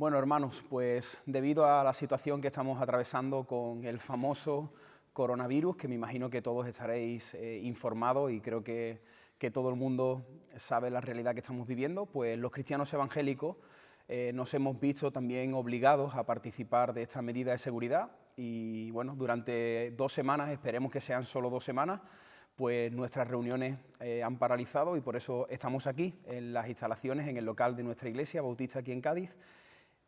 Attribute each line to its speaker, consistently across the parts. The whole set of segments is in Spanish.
Speaker 1: Bueno, hermanos, pues debido a la situación que estamos atravesando con el famoso coronavirus, que me imagino que todos estaréis informados y creo que todo el mundo sabe la realidad que estamos viviendo, pues los cristianos evangélicos nos hemos visto también obligados a participar de esta medida de seguridad y bueno, durante 2 semanas, esperemos que sean solo 2 semanas, pues nuestras reuniones han paralizado y por eso estamos aquí en las instalaciones, en el local de nuestra iglesia bautista aquí en Cádiz.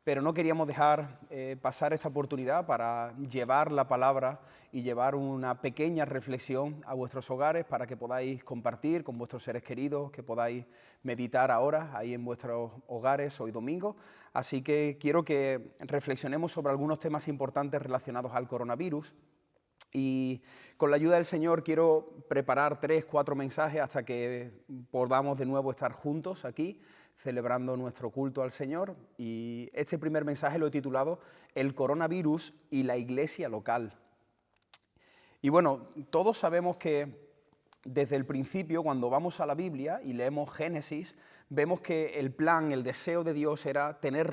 Speaker 1: Pero no queríamos dejar pasar esta oportunidad para llevar la palabra y llevar una pequeña reflexión a vuestros hogares para que podáis compartir con vuestros seres queridos, que podáis meditar ahora ahí en vuestros hogares hoy domingo. Así que quiero que reflexionemos sobre algunos temas importantes relacionados al coronavirus. Y con la ayuda del Señor quiero preparar 3, 4 mensajes hasta que podamos de nuevo estar juntos aquí, celebrando nuestro culto al Señor. Y este primer mensaje lo he titulado El coronavirus y la iglesia local. Y bueno, todos sabemos que desde el principio, cuando vamos a la Biblia y leemos Génesis, vemos que el plan, el deseo de Dios era tener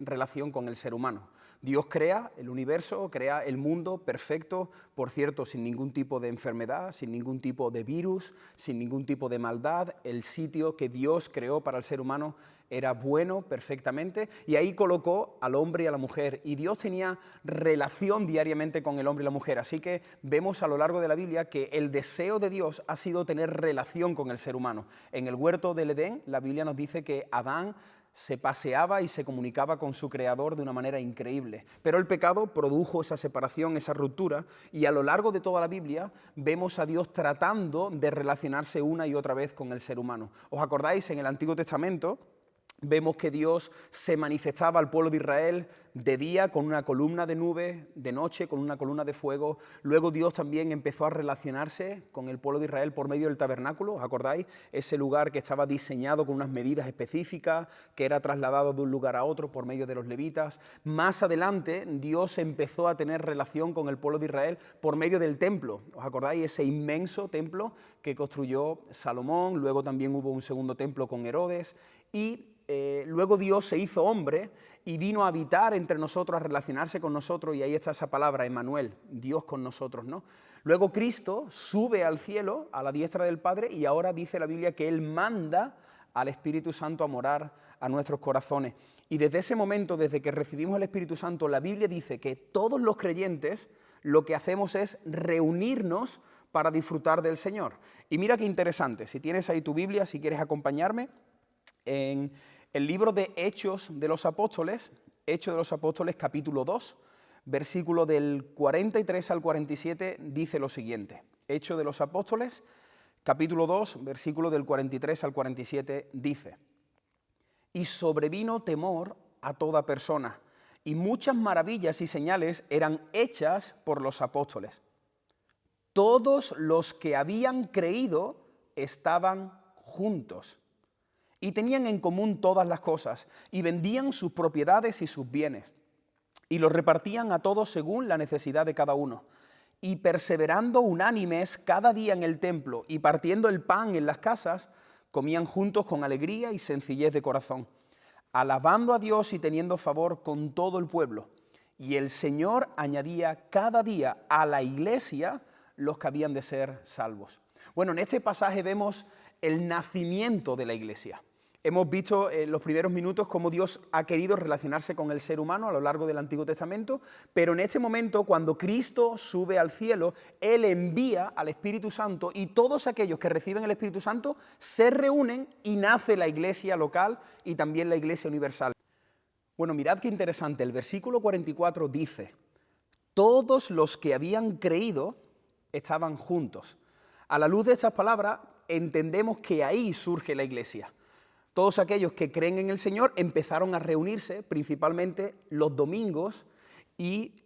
Speaker 1: relación con el ser humano. Dios crea el universo, crea el mundo perfecto, por cierto, sin ningún tipo de enfermedad, sin ningún tipo de virus, sin ningún tipo de maldad. El sitio que Dios creó para el ser humano era bueno perfectamente y ahí colocó al hombre y a la mujer. Y Dios tenía relación diariamente con el hombre y la mujer. Así que vemos a lo largo de la Biblia que el deseo de Dios ha sido tener relación con el ser humano. En el huerto del Edén, la Biblia nos dice que Adán se paseaba y se comunicaba con su creador de una manera increíble. Pero el pecado produjo esa separación, esa ruptura, y a lo largo de toda la Biblia vemos a Dios tratando de relacionarse una y otra vez con el ser humano. ¿Os acordáis? En el Antiguo Testamento vemos que Dios se manifestaba al pueblo de Israel de día con una columna de nube, de noche con una columna de fuego. Luego Dios también empezó a relacionarse con el pueblo de Israel por medio del tabernáculo, ¿os acordáis? Ese lugar que estaba diseñado con unas medidas específicas, que era trasladado de un lugar a otro por medio de los levitas. Más adelante Dios empezó a tener relación con el pueblo de Israel por medio del templo. ¿Os acordáis? Ese inmenso templo que construyó Salomón. Luego también hubo un segundo templo con Herodes y luego Dios se hizo hombre y vino a habitar entre nosotros, a relacionarse con nosotros, y ahí está esa palabra, Emmanuel, Dios con nosotros, ¿no? Luego Cristo sube al cielo, a la diestra del Padre, y ahora dice la Biblia que Él manda al Espíritu Santo a morar a nuestros corazones. Y desde ese momento, desde que recibimos el Espíritu Santo, la Biblia dice que todos los creyentes lo que hacemos es reunirnos para disfrutar del Señor. Y mira qué interesante, si tienes ahí tu Biblia, si quieres acompañarme, en el libro de Hechos de los Apóstoles capítulo 2, versículo del 43 al 47, dice lo siguiente. Hechos de los Apóstoles, capítulo 2, versículo del 43 al 47, dice: Y sobrevino temor a toda persona, y muchas maravillas y señales eran hechas por los apóstoles. Todos los que habían creído estaban juntos y tenían en común todas las cosas, y vendían sus propiedades y sus bienes, y los repartían a todos según la necesidad de cada uno. Y perseverando unánimes cada día en el templo, y partiendo el pan en las casas, comían juntos con alegría y sencillez de corazón, alabando a Dios y teniendo favor con todo el pueblo. Y el Señor añadía cada día a la iglesia los que habían de ser salvos. Bueno, en este pasaje vemos el nacimiento de la iglesia. Hemos visto en los primeros minutos cómo Dios ha querido relacionarse con el ser humano a lo largo del Antiguo Testamento, pero en este momento, cuando Cristo sube al cielo, Él envía al Espíritu Santo y todos aquellos que reciben el Espíritu Santo se reúnen y nace la iglesia local y también la iglesia universal. Bueno, mirad qué interesante, el versículo 44 dice: todos los que habían creído estaban juntos. A la luz de estas palabras entendemos que ahí surge la iglesia. Todos aquellos que creen en el Señor empezaron a reunirse principalmente los domingos y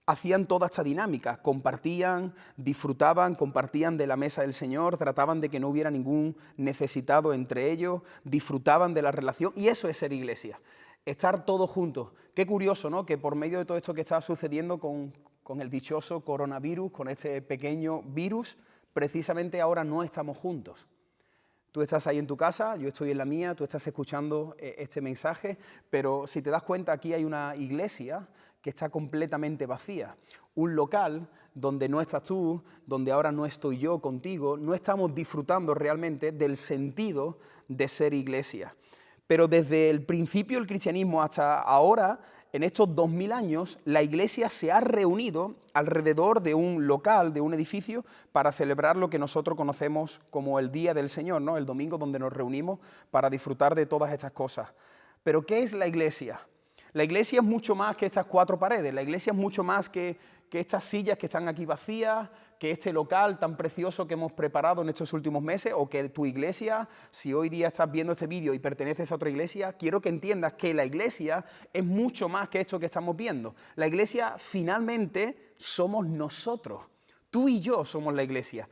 Speaker 1: hacían toda esta dinámica, compartían, disfrutaban, compartían de la mesa del Señor, trataban de que no hubiera ningún necesitado entre ellos, disfrutaban de la relación, y eso es ser iglesia, estar todos juntos. Qué curioso, ¿no?, que por medio de todo esto que está sucediendo con el dichoso coronavirus, con este pequeño virus, precisamente ahora no estamos juntos. Tú estás ahí en tu casa, yo estoy en la mía, tú estás escuchando este mensaje, pero si te das cuenta, aquí hay una iglesia que está completamente vacía. Un local donde no estás tú, donde ahora no estoy yo contigo, no estamos disfrutando realmente del sentido de ser iglesia. Pero desde el principio del cristianismo hasta ahora, en estos 2000 años, la iglesia se ha reunido alrededor de un local, de un edificio, para celebrar lo que nosotros conocemos como el Día del Señor, ¿no? El domingo donde nos reunimos para disfrutar de todas estas cosas. Pero ¿qué es la iglesia? La iglesia es mucho más que estas 4 paredes, la iglesia es mucho más que estas sillas que están aquí vacías, que este local tan precioso que hemos preparado en estos últimos meses, o que tu iglesia, si hoy día estás viendo este vídeo y perteneces a otra iglesia, quiero que entiendas que la iglesia es mucho más que esto que estamos viendo. La iglesia finalmente somos nosotros, tú y yo somos la iglesia.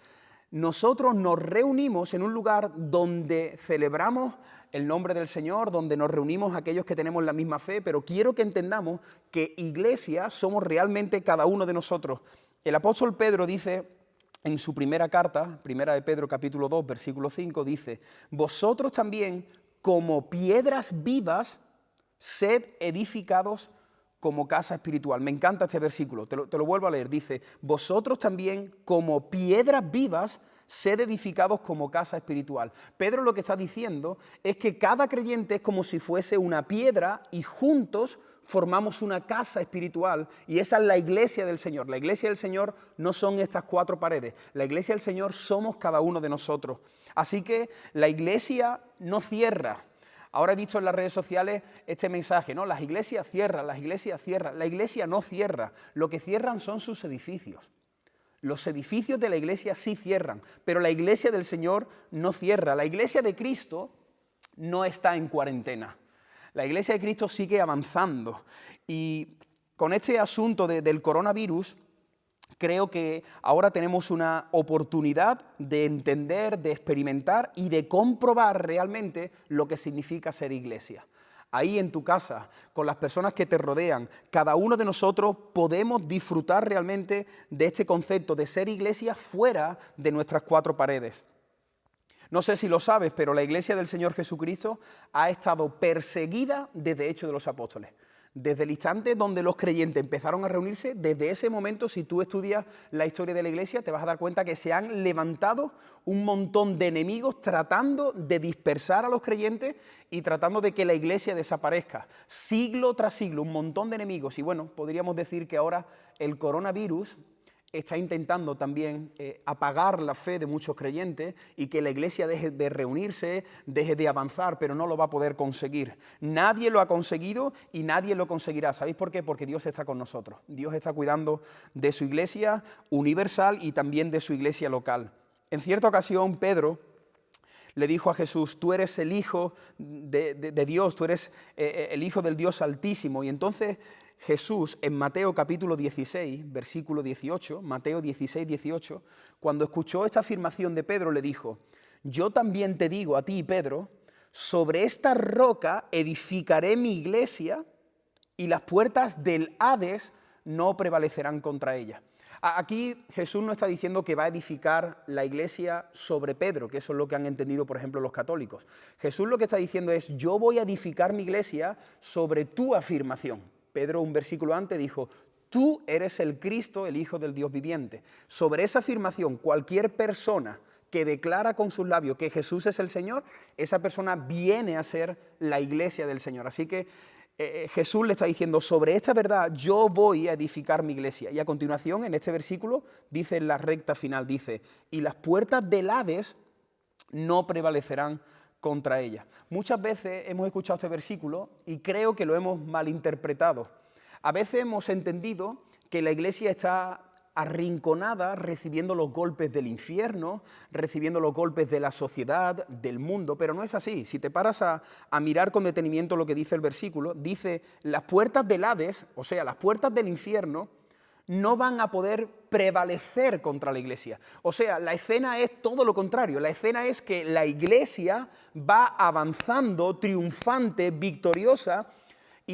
Speaker 1: Nosotros nos reunimos en un lugar donde celebramos el nombre del Señor, donde nos reunimos aquellos que tenemos la misma fe, pero quiero que entendamos que iglesia somos realmente cada uno de nosotros. El apóstol Pedro dice en su primera carta, primera de Pedro capítulo 2, versículo 5, dice: vosotros también, como piedras vivas, sed edificados como casa espiritual. Me encanta este versículo, te lo vuelvo a leer. Dice: vosotros también, como piedras vivas, sed edificados como casa espiritual. Pedro lo que está diciendo es que cada creyente es como si fuese una piedra y juntos formamos una casa espiritual, y esa es la iglesia del Señor. La iglesia del Señor no son estas 4 paredes, la iglesia del Señor somos cada uno de nosotros. Así que la iglesia no cierra. Ahora he visto en las redes sociales este mensaje, ¿no? Las iglesias cierran, las iglesias cierran. La iglesia no cierra, lo que cierran son sus edificios. Los edificios de la iglesia sí cierran, pero la iglesia del Señor no cierra. La iglesia de Cristo no está en cuarentena. La iglesia de Cristo sigue avanzando. Y con este asunto del coronavirus, creo que ahora tenemos una oportunidad de entender, de experimentar y de comprobar realmente lo que significa ser iglesia. Ahí en tu casa, con las personas que te rodean, cada uno de nosotros podemos disfrutar realmente de este concepto de ser iglesia fuera de nuestras 4 paredes. No sé si lo sabes, pero la iglesia del Señor Jesucristo ha estado perseguida desde Hechos de los Apóstoles. Desde el instante donde los creyentes empezaron a reunirse, desde ese momento, si tú estudias la historia de la iglesia, te vas a dar cuenta que se han levantado un montón de enemigos tratando de dispersar a los creyentes y tratando de que la iglesia desaparezca. Siglo tras siglo, un montón de enemigos. Y bueno, podríamos decir que ahora el coronavirus está intentando también apagar la fe de muchos creyentes y que la iglesia deje de reunirse, deje de avanzar, pero no lo va a poder conseguir. Nadie lo ha conseguido y nadie lo conseguirá. ¿Sabéis por qué? Porque Dios está con nosotros. Dios está cuidando de su iglesia universal y también de su iglesia local. En cierta ocasión, Pedro le dijo a Jesús: tú eres el Hijo de Dios, tú eres el Hijo del Dios Altísimo. Y entonces Jesús, en Mateo capítulo 16, versículo 18, Mateo 16, 18, cuando escuchó esta afirmación de Pedro, le dijo: yo también te digo a ti, Pedro, sobre esta roca edificaré mi iglesia y las puertas del Hades no prevalecerán contra ella. Aquí Jesús no está diciendo que va a edificar la iglesia sobre Pedro, que eso es lo que han entendido, por ejemplo, los católicos. Jesús lo que está diciendo es: yo voy a edificar mi iglesia sobre tu afirmación. Pedro, un versículo antes, dijo: tú eres el Cristo, el Hijo del Dios viviente. Sobre esa afirmación, cualquier persona que declara con sus labios que Jesús es el Señor, esa persona viene a ser la iglesia del Señor. Así que Jesús le está diciendo: sobre esta verdad yo voy a edificar mi iglesia. Y a continuación, en este versículo, dice en la recta final, dice: y las puertas del Hades no prevalecerán contra ella. Muchas veces hemos escuchado este versículo y creo que lo hemos malinterpretado. A veces hemos entendido que la iglesia está arrinconada recibiendo los golpes del infierno, recibiendo los golpes de la sociedad, del mundo, pero no es así. Si te paras a mirar con detenimiento lo que dice el versículo, dice: las puertas del Hades, o sea, las puertas del infierno, no van a poder prevalecer contra la iglesia. O sea, la escena es todo lo contrario. La escena es que la iglesia va avanzando, triunfante, victoriosa,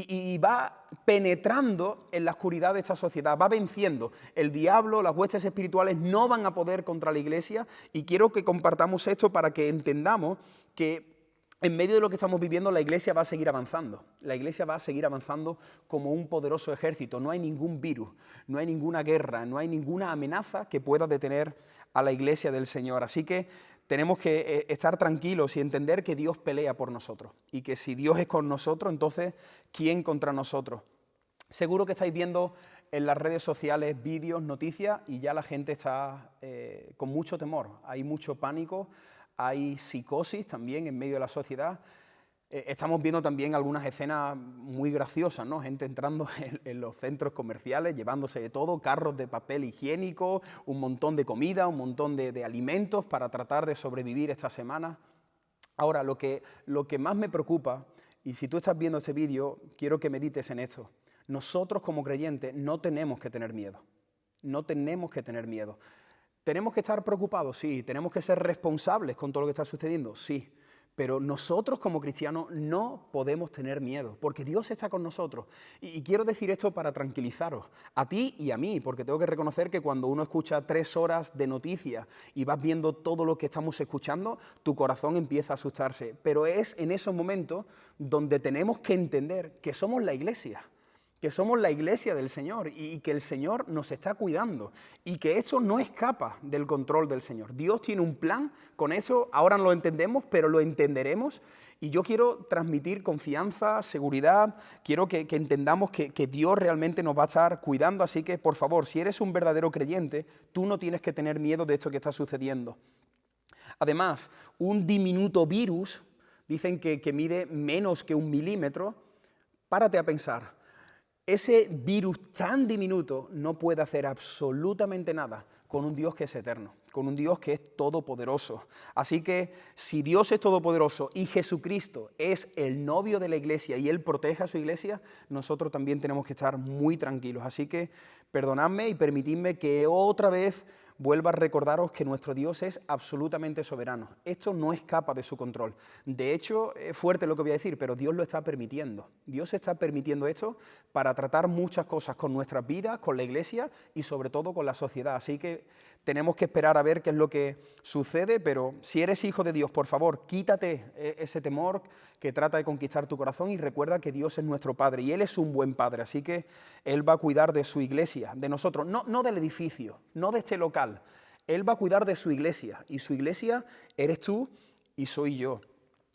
Speaker 1: y va penetrando en la oscuridad de esta sociedad, va venciendo. El diablo, las huestes espirituales no van a poder contra la iglesia, y quiero que compartamos esto para que entendamos que en medio de lo que estamos viviendo, la iglesia va a seguir avanzando. La iglesia va a seguir avanzando como un poderoso ejército. No hay ningún virus, no hay ninguna guerra, no hay ninguna amenaza que pueda detener a la iglesia del Señor. Así que tenemos que estar tranquilos y entender que Dios pelea por nosotros. Y que si Dios es con nosotros, entonces, ¿quién contra nosotros? Seguro que estáis viendo en las redes sociales vídeos, noticias, y ya la gente está con mucho temor. Hay mucho pánico. Hay psicosis también en medio de la sociedad. Estamos viendo también algunas escenas muy graciosas, ¿no? Gente entrando en los centros comerciales, llevándose de todo, carros de papel higiénico, un montón de comida, un montón de alimentos para tratar de sobrevivir esta semana. Ahora, lo que más me preocupa, y si tú estás viendo este vídeo, quiero que medites en esto. Nosotros como creyentes no tenemos que tener miedo. No tenemos que tener miedo. ¿Tenemos que estar preocupados? Sí. ¿Tenemos que ser responsables con todo lo que está sucediendo? Sí. Pero nosotros como cristianos no podemos tener miedo, porque Dios está con nosotros. Y quiero decir esto para tranquilizaros, a ti y a mí, porque tengo que reconocer que cuando uno escucha 3 horas de noticias y vas viendo todo lo que estamos escuchando, tu corazón empieza a asustarse. Pero es en esos momentos donde tenemos que entender que somos la iglesia. Que somos la iglesia del Señor y que el Señor nos está cuidando y que eso no escapa del control del Señor. Dios tiene un plan con eso, ahora no lo entendemos, pero lo entenderemos, y yo quiero transmitir confianza, seguridad, quiero que entendamos que Dios realmente nos va a estar cuidando, así que por favor, si eres un verdadero creyente, tú no tienes que tener miedo de esto que está sucediendo. Además, un diminuto virus, dicen que mide menos que 1 milímetro, párate a pensar. Ese virus tan diminuto no puede hacer absolutamente nada con un Dios que es eterno, con un Dios que es todopoderoso. Así que si Dios es todopoderoso y Jesucristo es el novio de la iglesia y Él protege a su iglesia, nosotros también tenemos que estar muy tranquilos. Así que perdonadme y permitidme que otra vez vuelvo a recordaros que nuestro Dios es absolutamente soberano. Esto no escapa de su control. De hecho, es fuerte lo que voy a decir, pero Dios lo está permitiendo. Dios está permitiendo esto para tratar muchas cosas con nuestras vidas, con la iglesia y sobre todo con la sociedad. Así que tenemos que esperar a ver qué es lo que sucede, pero si eres hijo de Dios, por favor, quítate ese temor que trata de conquistar tu corazón y recuerda que Dios es nuestro Padre y Él es un buen Padre. Así que Él va a cuidar de su iglesia, de nosotros, no del edificio, no de este local. Él va a cuidar de su iglesia y su iglesia eres tú y soy yo.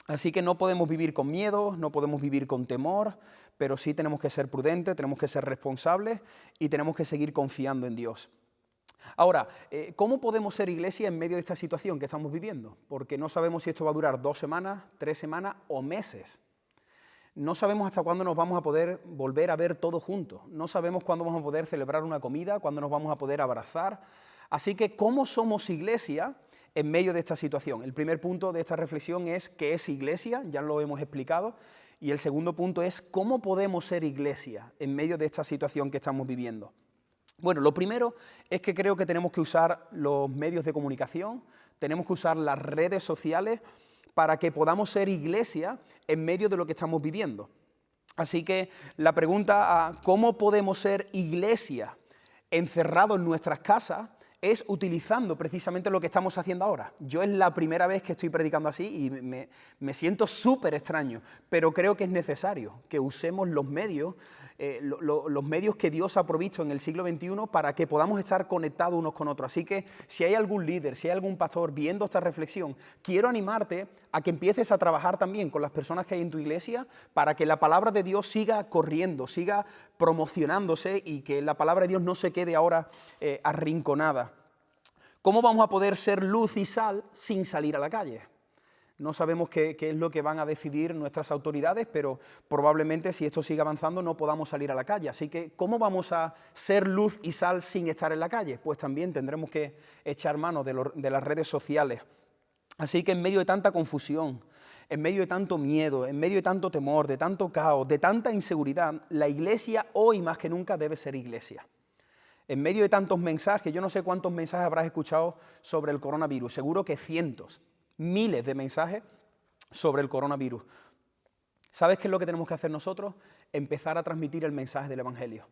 Speaker 1: Así que no podemos vivir con miedo, no podemos vivir con temor, pero sí tenemos que ser prudentes, tenemos que ser responsables y tenemos que seguir confiando en Dios. Ahora, ¿cómo podemos ser iglesia en medio de esta situación que estamos viviendo? Porque no sabemos si esto va a durar 2 semanas, 3 semanas o meses. No sabemos hasta cuándo nos vamos a poder volver a ver todos juntos. No sabemos cuándo vamos a poder celebrar una comida, cuándo nos vamos a poder abrazar. Así que, ¿cómo somos iglesia en medio de esta situación? El primer punto de esta reflexión es ¿qué es iglesia? Ya lo hemos explicado. Y el segundo punto es ¿cómo podemos ser iglesia en medio de esta situación que estamos viviendo? Bueno, lo primero es que creo que tenemos que usar los medios de comunicación, tenemos que usar las redes sociales para que podamos ser iglesia en medio de lo que estamos viviendo. Así que la pregunta a ¿cómo podemos ser iglesia encerrados en nuestras casas? Es utilizando precisamente lo que estamos haciendo ahora. Yo es la primera vez que estoy predicando así y me siento súper extraño, pero creo que es necesario que usemos los medios que Dios ha provisto en el siglo XXI para que podamos estar conectados unos con otros. Así que si hay algún líder, si hay algún pastor viendo esta reflexión, quiero animarte a que empieces a trabajar también con las personas que hay en tu iglesia para que la palabra de Dios siga corriendo, siga promocionándose y que la palabra de Dios no se quede ahora arrinconada. ¿Cómo vamos a poder ser luz y sal sin salir a la calle? No sabemos qué es lo que van a decidir nuestras autoridades, pero probablemente si esto sigue avanzando no podamos salir a la calle. Así que, ¿cómo vamos a ser luz y sal sin estar en la calle? Pues también tendremos que echar mano de las redes sociales. Así que en medio de tanta confusión, en medio de tanto miedo, en medio de tanto temor, de tanto caos, de tanta inseguridad, la iglesia hoy más que nunca debe ser iglesia. En medio de tantos mensajes, yo no sé cuántos mensajes habrás escuchado sobre el coronavirus, seguro que cientos, miles de mensajes sobre el coronavirus. ¿Sabes qué es lo que tenemos que hacer nosotros? Empezar a transmitir el mensaje del Evangelio.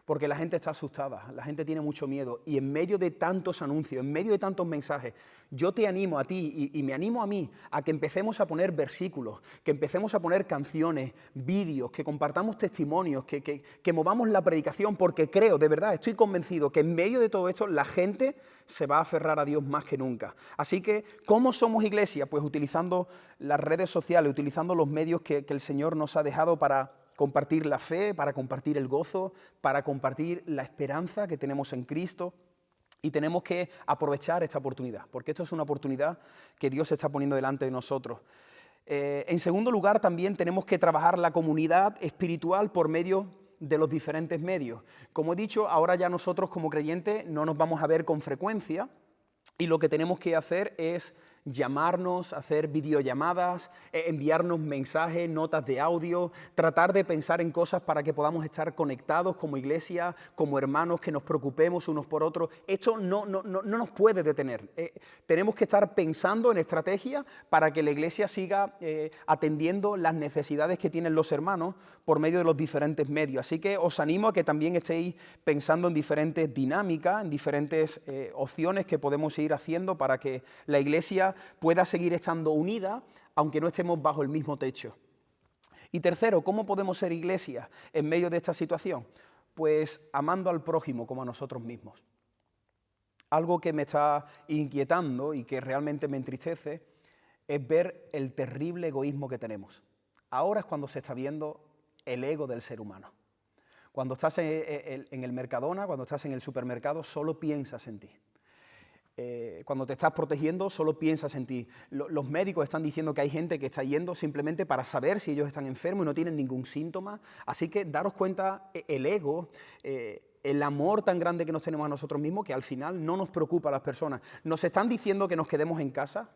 Speaker 1: Porque la gente está asustada, la gente tiene mucho miedo y en medio de tantos anuncios, en medio de tantos mensajes, yo te animo a ti y me animo a mí a que empecemos a poner versículos, que empecemos a poner canciones, vídeos, que compartamos testimonios, que movamos la predicación, porque creo, de verdad, estoy convencido que en medio de todo esto la gente se va a aferrar a Dios más que nunca. Así que, ¿cómo somos iglesia? Pues utilizando las redes sociales, utilizando los medios que el Señor nos ha dejado para compartir la fe, para compartir el gozo, para compartir la esperanza que tenemos en Cristo. Y tenemos que aprovechar esta oportunidad, porque esto es una oportunidad que Dios está poniendo delante de nosotros. En segundo lugar, también tenemos que trabajar la comunidad espiritual por medio de los diferentes medios. Como he dicho, ahora ya nosotros como creyentes no nos vamos a ver con frecuencia y lo que tenemos que hacer es llamarnos, hacer videollamadas, enviarnos mensajes, notas de audio, tratar de pensar en cosas para que podamos estar conectados como iglesia, como hermanos, que nos preocupemos unos por otros. Esto no nos puede detener. Tenemos que estar pensando en estrategia para que la iglesia siga atendiendo las necesidades que tienen los hermanos por medio de los diferentes medios. Así que os animo a que también estéis pensando en diferentes dinámicas, en diferentes opciones que podemos ir haciendo para que la iglesia pueda seguir estando unida, aunque no estemos bajo el mismo techo. Y tercero, ¿cómo podemos ser iglesia en medio de esta situación? Pues amando al prójimo como a nosotros mismos. Algo que me está inquietando y que realmente me entristece es ver el terrible egoísmo que tenemos. Ahora es cuando se está viendo el ego del ser humano. Cuando estás en el Mercadona, cuando estás en el supermercado, solo piensas en ti. Cuando te estás protegiendo, solo piensas en ti. Los médicos están diciendo que hay gente que está yendo simplemente para saber si ellos están enfermos y no tienen ningún síntoma. Así que daros cuenta, el ego, el amor tan grande que nos tenemos a nosotros mismos, que al final no nos preocupa a las personas. Nos están diciendo que nos quedemos en casa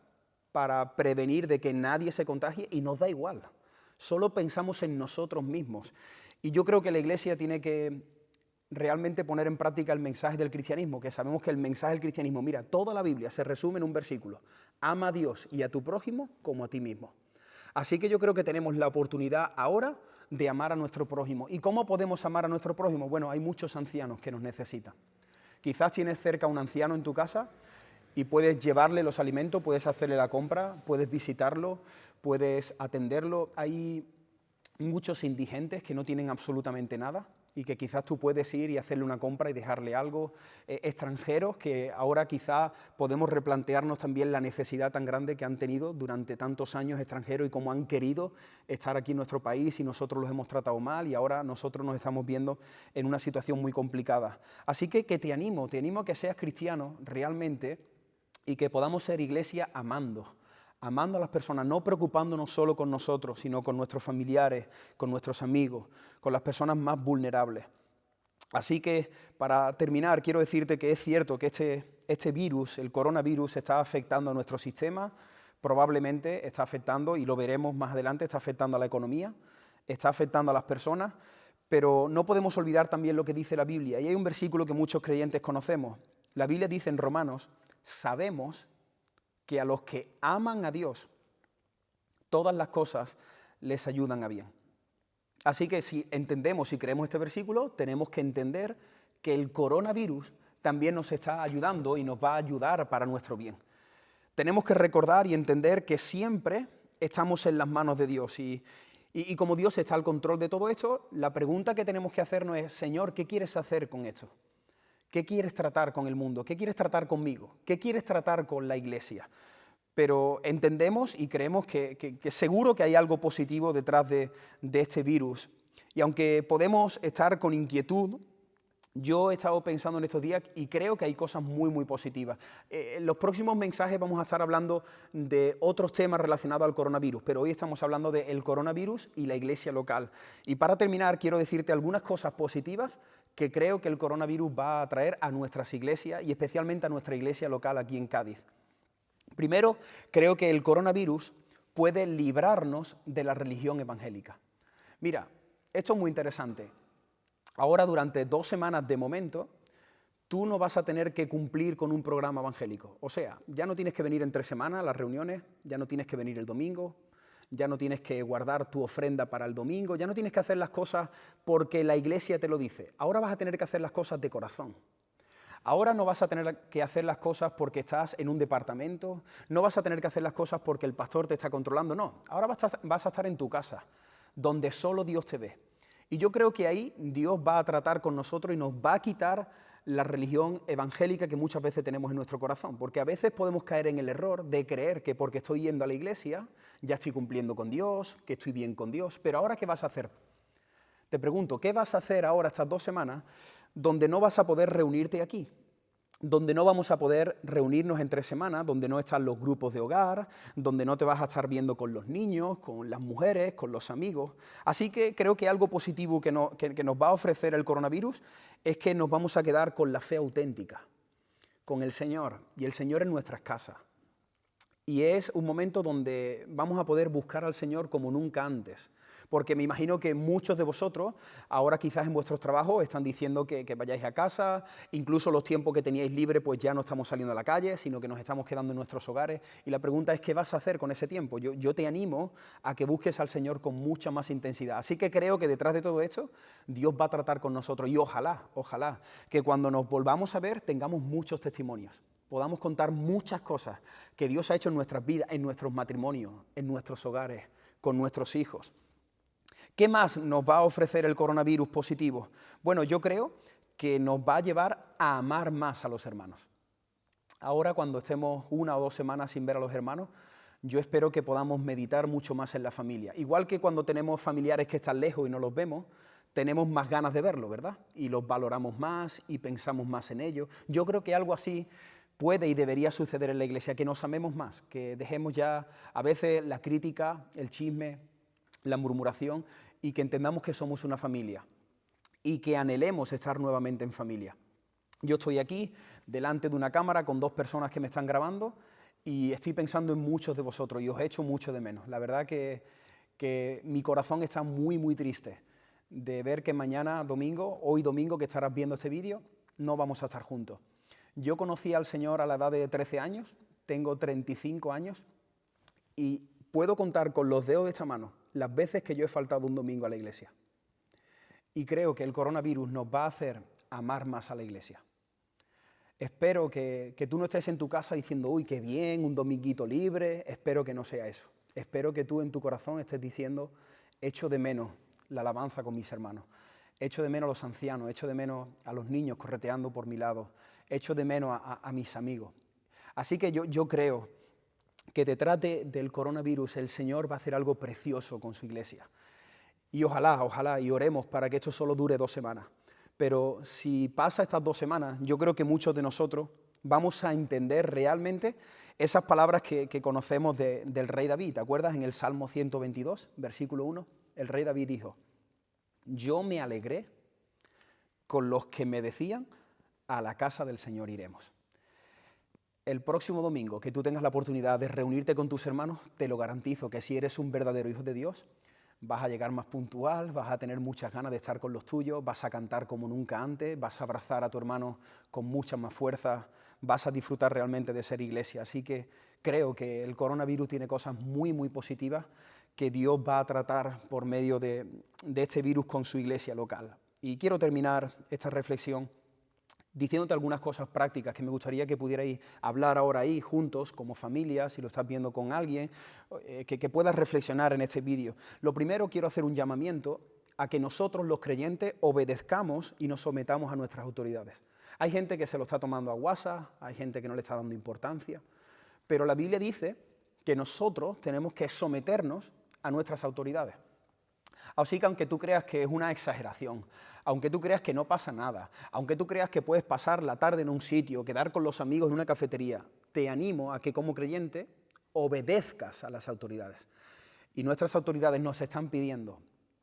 Speaker 1: para prevenir de que nadie se contagie y nos da igual. Solo pensamos en nosotros mismos. Y yo creo que la iglesia tiene que realmente poner en práctica el mensaje del cristianismo, que sabemos que el mensaje del cristianismo, mira, toda la Biblia se resume en un versículo: ama a Dios y a tu prójimo como a ti mismo. Así que yo creo que tenemos la oportunidad ahora de amar a nuestro prójimo. ¿Y cómo podemos amar a nuestro prójimo? Bueno, hay muchos ancianos que nos necesitan. Quizás tienes cerca a un anciano en tu casa y puedes llevarle los alimentos, puedes hacerle la compra, puedes visitarlo, puedes atenderlo. Hay muchos indigentes que no tienen absolutamente nada y que quizás tú puedes ir y hacerle una compra y dejarle algo. Extranjeros que ahora quizás podemos replantearnos también la necesidad tan grande que han tenido durante tantos años, extranjeros, y cómo han querido estar aquí en nuestro país y nosotros los hemos tratado mal y ahora nosotros nos estamos viendo en una situación muy complicada. Así que te animo a que seas cristiano realmente y que podamos ser iglesia amando a las personas, no preocupándonos solo con nosotros, sino con nuestros familiares, con nuestros amigos, con las personas más vulnerables. Así que, para terminar, quiero decirte que es cierto que este virus, el coronavirus, está afectando a nuestro sistema, probablemente está afectando, y lo veremos más adelante, está afectando a la economía, está afectando a las personas, pero no podemos olvidar también lo que dice la Biblia. Y hay un versículo que muchos creyentes conocemos. La Biblia dice en Romanos: sabemos que a los que aman a Dios, todas las cosas les ayudan a bien. Así que si entendemos y creemos este versículo, tenemos que entender que el coronavirus también nos está ayudando y nos va a ayudar para nuestro bien. Tenemos que recordar y entender que siempre estamos en las manos de Dios y como Dios está al control de todo esto, la pregunta que tenemos que hacernos es: Señor, ¿qué quieres hacer con esto? ¿Qué quieres tratar con el mundo? ¿Qué quieres tratar conmigo? ¿Qué quieres tratar con la iglesia? Pero entendemos y creemos que seguro que hay algo positivo detrás de este virus. Y aunque podemos estar con inquietud, yo he estado pensando en estos días y creo que hay cosas muy, muy positivas. En los próximos mensajes vamos a estar hablando de otros temas relacionados al coronavirus, pero hoy estamos hablando del coronavirus y la iglesia local. Y para terminar, quiero decirte algunas cosas positivas que creo que el coronavirus va a traer a nuestras iglesias y especialmente a nuestra iglesia local aquí en Cádiz. Primero, creo que el coronavirus puede librarnos de la religión evangélica. Mira, esto es muy interesante. Ahora, durante 2 semanas de momento, tú no vas a tener que cumplir con un programa evangélico. O sea, ya no tienes que venir entre semanas a las reuniones, ya no tienes que venir el domingo, ya no tienes que guardar tu ofrenda para el domingo, ya no tienes que hacer las cosas porque la iglesia te lo dice. Ahora vas a tener que hacer las cosas de corazón. Ahora no vas a tener que hacer las cosas porque estás en un departamento, no vas a tener que hacer las cosas porque el pastor te está controlando, no. Ahora vas a estar en tu casa, donde solo Dios te ve. Y yo creo que ahí Dios va a tratar con nosotros y nos va a quitar la religión evangélica que muchas veces tenemos en nuestro corazón, porque a veces podemos caer en el error de creer que porque estoy yendo a la iglesia ya estoy cumpliendo con Dios, que estoy bien con Dios, pero ahora ¿qué vas a hacer? Te pregunto, ¿qué vas a hacer ahora estas 2 semanas donde no vas a poder reunirte aquí? Donde no vamos a poder reunirnos entre semanas, donde no están los grupos de hogar, donde no te vas a estar viendo con los niños, con las mujeres, con los amigos. Así que creo que algo positivo que nos va a ofrecer el coronavirus es que nos vamos a quedar con la fe auténtica, con el Señor y el Señor en nuestras casas. Y es un momento donde vamos a poder buscar al Señor como nunca antes. Porque me imagino que muchos de vosotros, ahora quizás en vuestros trabajos, están diciendo que vayáis a casa, incluso los tiempos que teníais libre, pues ya no estamos saliendo a la calle, sino que nos estamos quedando en nuestros hogares. Y la pregunta es, ¿qué vas a hacer con ese tiempo? Yo te animo a que busques al Señor con mucha más intensidad. Así que creo que detrás de todo esto, Dios va a tratar con nosotros. Y ojalá, que cuando nos volvamos a ver, tengamos muchos testimonios. Podamos contar muchas cosas que Dios ha hecho en nuestras vidas, en nuestros matrimonios, en nuestros hogares, con nuestros hijos. ¿Qué más nos va a ofrecer el coronavirus positivo? Bueno, yo creo que nos va a llevar a amar más a los hermanos. Ahora, cuando estemos 1 o 2 semanas sin ver a los hermanos, yo espero que podamos meditar mucho más en la familia. Igual que cuando tenemos familiares que están lejos y no los vemos, tenemos más ganas de verlos, ¿verdad? Y los valoramos más y pensamos más en ellos. Yo creo que algo así puede y debería suceder en la iglesia, que nos amemos más, que dejemos ya a veces la crítica, el chisme, la murmuración, y que entendamos que somos una familia y que anhelemos estar nuevamente en familia. Yo estoy aquí delante de una cámara con 2 personas que me están grabando y estoy pensando en muchos de vosotros y os echo mucho de menos. La verdad que mi corazón está muy, muy triste de ver que mañana domingo, hoy domingo que estarás viendo este vídeo, no vamos a estar juntos. Yo conocí al Señor a la edad de 13 años, tengo 35 años y puedo contar con los dedos de esta mano las veces que yo he faltado un domingo a la iglesia. Y creo que el coronavirus nos va a hacer amar más a la iglesia. Espero que tú no estés en tu casa diciendo, uy, qué bien, un dominguito libre. Espero que no sea eso. Espero que tú en tu corazón estés diciendo, echo de menos la alabanza con mis hermanos. Echo de menos a los ancianos, echo de menos a los niños correteando por mi lado. Echo de menos a mis amigos. Así que yo creo que detrás del coronavirus el Señor va a hacer algo precioso con su iglesia. Y ojalá, y oremos para que esto solo dure 2 semanas. Pero si pasa estas 2 semanas, yo creo que muchos de nosotros vamos a entender realmente esas palabras que conocemos del rey David. ¿Te acuerdas? En el Salmo 122, versículo 1, el rey David dijo, yo me alegré con los que me decían, a la casa del Señor iremos. El próximo domingo que tú tengas la oportunidad de reunirte con tus hermanos, te lo garantizo que si eres un verdadero hijo de Dios, vas a llegar más puntual, vas a tener muchas ganas de estar con los tuyos, vas a cantar como nunca antes, vas a abrazar a tu hermano con mucha más fuerza, vas a disfrutar realmente de ser iglesia. Así que creo que el coronavirus tiene cosas muy, muy positivas que Dios va a tratar por medio de este virus con su iglesia local. Y quiero terminar esta reflexión diciéndote algunas cosas prácticas que me gustaría que pudierais hablar ahora ahí juntos, como familia, si lo estás viendo con alguien, que puedas reflexionar en este vídeo. Lo primero, quiero hacer un llamamiento a que nosotros los creyentes obedezcamos y nos sometamos a nuestras autoridades. Hay gente que se lo está tomando a guasa, hay gente que no le está dando importancia, pero la Biblia dice que nosotros tenemos que someternos a nuestras autoridades. Así que aunque tú creas que es una exageración, aunque tú creas que no pasa nada, aunque tú creas que puedes pasar la tarde en un sitio, quedar con los amigos en una cafetería, te animo a que como creyente obedezcas a las autoridades. Y nuestras autoridades nos están pidiendo,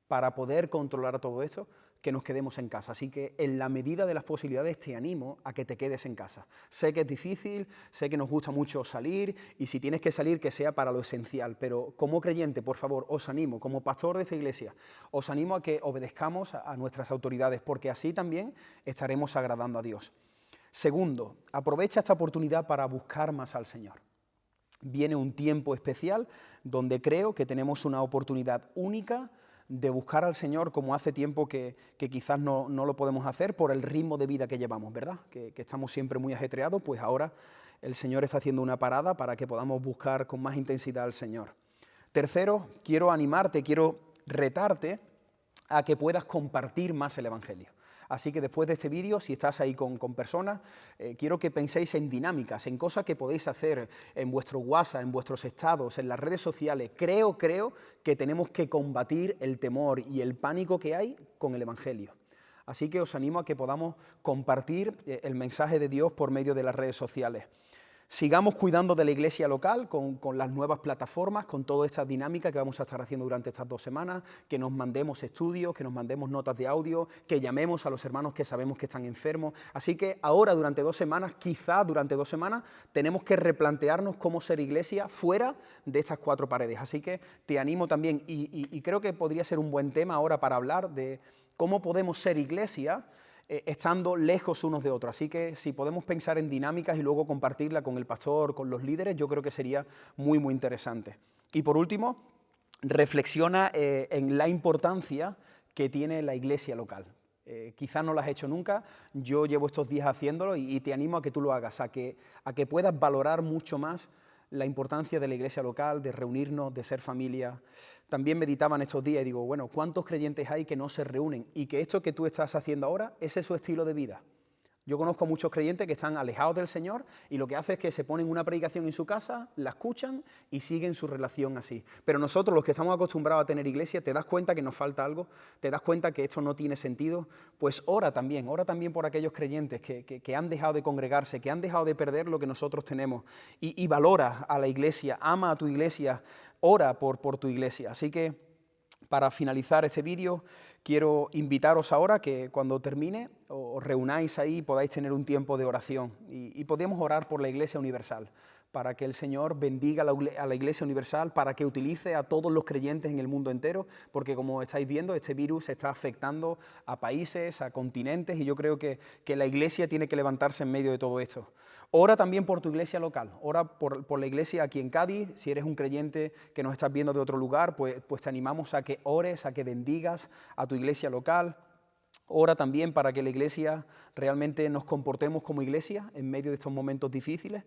Speaker 1: para poder controlar todo eso, que nos quedemos en casa. Así que en la medida de las posibilidades te animo a que te quedes en casa. Sé que es difícil, sé que nos gusta mucho salir y si tienes que salir que sea para lo esencial, pero como creyente, por favor, os animo, como pastor de esta iglesia, os animo a que obedezcamos a nuestras autoridades porque así también estaremos agradando a Dios. Segundo, aprovecha esta oportunidad para buscar más al Señor. viene un tiempo especial donde creo que tenemos una oportunidad única de buscar al Señor como hace tiempo que quizás no lo podemos hacer por el ritmo de vida que llevamos, ¿verdad? Que estamos siempre muy ajetreados, pues ahora el Señor está haciendo una parada para que podamos buscar con más intensidad al Señor. Tercero, quiero animarte, quiero retarte a que puedas compartir más el Evangelio. Así que después de este vídeo, si estás ahí con personas, quiero que penséis en dinámicas, en cosas que podéis hacer en vuestro WhatsApp, en vuestros estados, en las redes sociales. Creo que tenemos que combatir el temor y el pánico que hay con el Evangelio. Así que os animo a que podamos compartir el mensaje de Dios por medio de las redes sociales. Sigamos cuidando de la iglesia local con las nuevas plataformas, con toda esta dinámica que vamos a estar haciendo durante estas 2 semanas, que nos mandemos estudios, que nos mandemos notas de audio, que llamemos a los hermanos que sabemos que están enfermos. Así que ahora, durante 2 semanas, quizá durante 2 semanas, tenemos que replantearnos cómo ser iglesia fuera de estas 4 paredes. Así que te animo también, y creo que podría ser un buen tema ahora para hablar de cómo podemos ser iglesia estando lejos unos de otros. Así que si podemos pensar en dinámicas y luego compartirla con el pastor, con los líderes, yo creo que sería muy, muy interesante. Y por último, reflexiona en la importancia que tiene la iglesia local. Quizás no lo has hecho nunca, yo llevo estos días haciéndolo y te animo a que tú lo hagas, a que puedas valorar mucho más la importancia de la iglesia local, de reunirnos, de ser familia. También meditaba en estos días y digo, bueno, ¿cuántos creyentes hay que no se reúnen? Y que esto que tú estás haciendo ahora, ese es su estilo de vida. Yo conozco muchos creyentes que están alejados del Señor y lo que hace es que se ponen una predicación en su casa, la escuchan y siguen su relación así. Pero nosotros, los que estamos acostumbrados a tener iglesia, te das cuenta que nos falta algo, te das cuenta que esto no tiene sentido, pues ora también por aquellos creyentes que han dejado de congregarse, que han dejado de perder lo que nosotros tenemos y valora a la iglesia, ama a tu iglesia, ora por tu iglesia. Así que para finalizar este vídeo, quiero invitaros ahora que cuando termine os reunáis ahí y podáis tener un tiempo de oración y podemos orar por la Iglesia Universal, para que el Señor bendiga a la Iglesia Universal, para que utilice a todos los creyentes en el mundo entero, porque como estáis viendo, este virus está afectando a países, a continentes, y yo creo que la Iglesia tiene que levantarse en medio de todo esto. Ora también por tu iglesia local, ora por la iglesia aquí en Cádiz. Si eres un creyente que nos estás viendo de otro lugar, pues te animamos a que ores, a que bendigas a tu iglesia local. Ora también para que la iglesia realmente nos comportemos como iglesia en medio de estos momentos difíciles.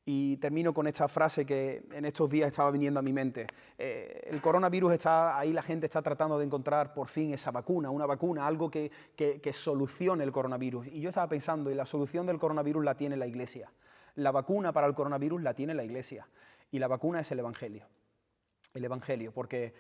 Speaker 1: Y termino con esta frase que en estos días estaba viniendo a mi mente. El coronavirus está ahí, la gente está tratando de encontrar por fin esa vacuna, una vacuna, algo que solucione el coronavirus. Y yo estaba pensando, y la solución del coronavirus la tiene la iglesia. La vacuna para el coronavirus la tiene la iglesia. Y la vacuna es el Evangelio. El Evangelio, porque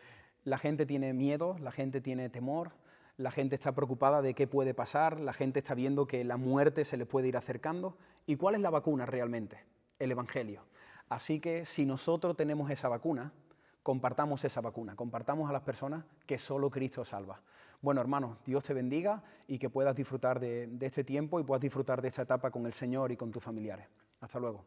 Speaker 1: la gente tiene miedo, la gente tiene temor, la gente está preocupada de qué puede pasar, la gente está viendo que la muerte se le puede ir acercando. ¿Y cuál es la vacuna realmente? El Evangelio. Así que si nosotros tenemos esa vacuna, compartamos esa vacuna, compartamos a las personas que solo Cristo salva. Bueno, hermanos, Dios te bendiga y que puedas disfrutar de este tiempo y puedas disfrutar de esta etapa con el Señor y con tus familiares. Hasta luego.